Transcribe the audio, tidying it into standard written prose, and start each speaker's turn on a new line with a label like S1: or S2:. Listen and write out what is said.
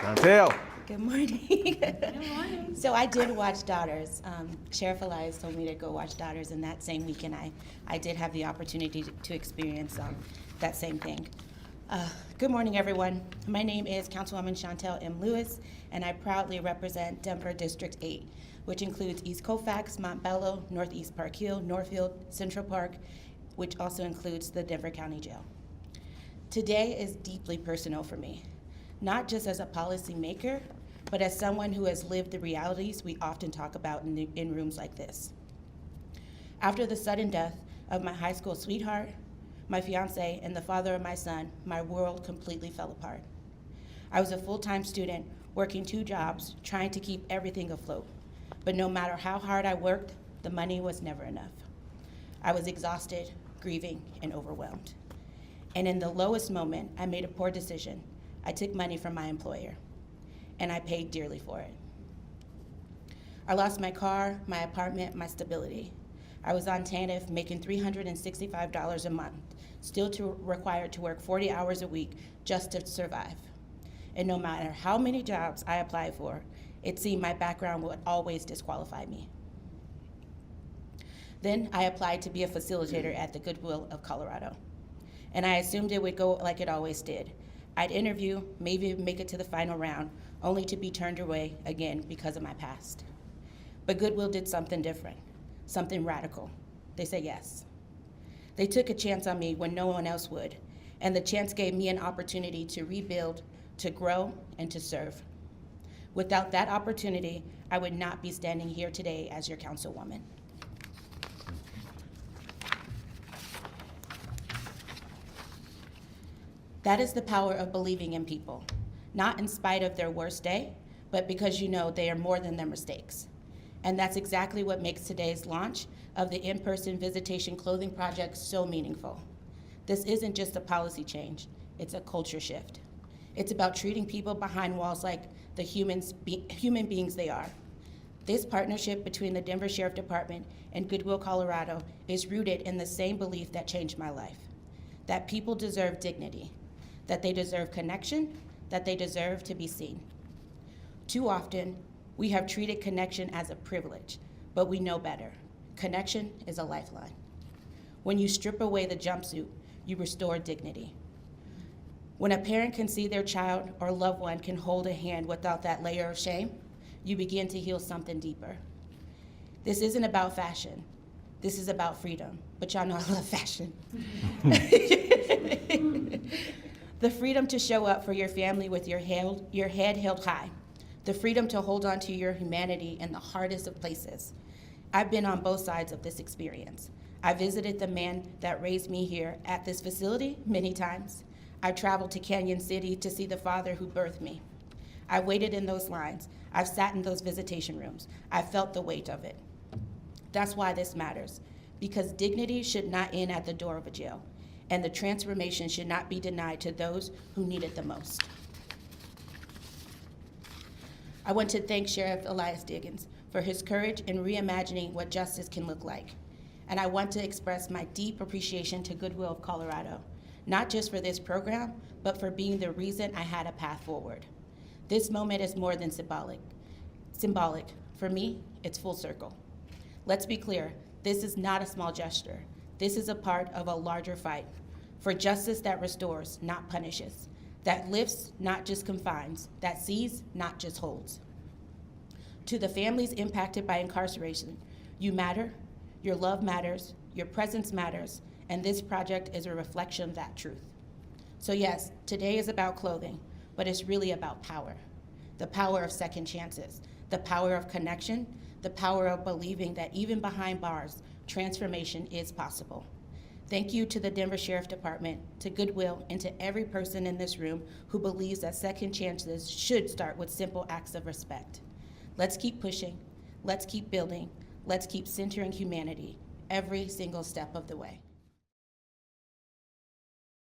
S1: Chantel.
S2: Good morning.
S3: Good morning.
S2: So I did watch Daughters. Sheriff Elias told me to go watch Daughters, and that same weekend I did have the opportunity to experience that same thing. Good morning, everyone. My name is Councilwoman Chantel M. Lewis, and I proudly represent Denver District 8, which includes East Colfax, Montbello, Northeast Park Hill, Northfield, Central Park, which also includes the Denver County Jail. Today is deeply personal for me, not just as a policymaker, but as someone who has lived the realities we often talk about in rooms like this. After the sudden death of my high school sweetheart, my fiance, and the father of my son, my world completely fell apart. I was a full-time student, working 2 jobs, trying to keep everything afloat. But no matter how hard I worked, the money was never enough. I was exhausted, grieving, and overwhelmed. And in the lowest moment, I made a poor decision. I took money from my employer, and I paid dearly for it. I lost my car, my apartment, my stability. I was on TANF making $365 a month, still required to work 40 hours a week just to survive. And no matter how many jobs I applied for, it seemed my background would always disqualify me. Then I applied to be a facilitator at the Goodwill of Colorado. And I assumed it would go like it always did. I'd interview, maybe make it to the final round, only to be turned away again because of my past. But Goodwill did something different, something radical. They said yes. They took a chance on me when no one else would, and the chance gave me an opportunity to rebuild, to grow, and to serve. Without that opportunity, I would not be standing here today as your councilwoman. That is the power of believing in people, not in spite of their worst day, but because you know they are more than their mistakes. And that's exactly what makes today's launch of the in-person visitation clothing project so meaningful. This isn't just a policy change, it's a culture shift. It's about treating people behind walls like the human beings they are. This partnership between the Denver Sheriff Department and Goodwill Colorado is rooted in the same belief that changed my life, that people deserve dignity, that they deserve connection, that they deserve to be seen. Too often, we have treated connection as a privilege, but we know better. Connection is a lifeline. When you strip away the jumpsuit, you restore dignity. When a parent can see their child or loved one can hold a hand without that layer of shame, you begin to heal something deeper. This isn't about fashion. This is about freedom, but y'all know I love fashion. The freedom to show up for your family with your head held high. The freedom to hold on to your humanity in the hardest of places. I've been on both sides of this experience. I visited the man that raised me here at this facility many times. I traveled to Canyon City to see the father who birthed me. I waited in those lines. I've sat in those visitation rooms. I felt the weight of it. That's why this matters, because dignity should not end at the door of a jail, and the transformation should not be denied to those who need it the most. I want to thank Sheriff Elias Diggins for his courage in reimagining what justice can look like. And I want to express my deep appreciation to Goodwill of Colorado, not just for this program, but for being the reason I had a path forward. This moment is more than symbolic. For me, it's full circle. Let's be clear, this is not a small gesture. This is a part of a larger fight for justice that restores, not punishes, that lifts, not just confines, that sees, not just holds. To the families impacted by incarceration, you matter, your love matters, your presence matters, and this project is a reflection of that truth. So yes, today is about clothing, but it's really about power. The power of second chances, the power of connection, the power of believing that even behind bars, transformation is possible. Thank you to the Denver Sheriff Department, to Goodwill, and to every person in this room who believes that second chances should start with simple acts of respect. Let's keep pushing, let's keep building, let's keep centering humanity every single step of the way.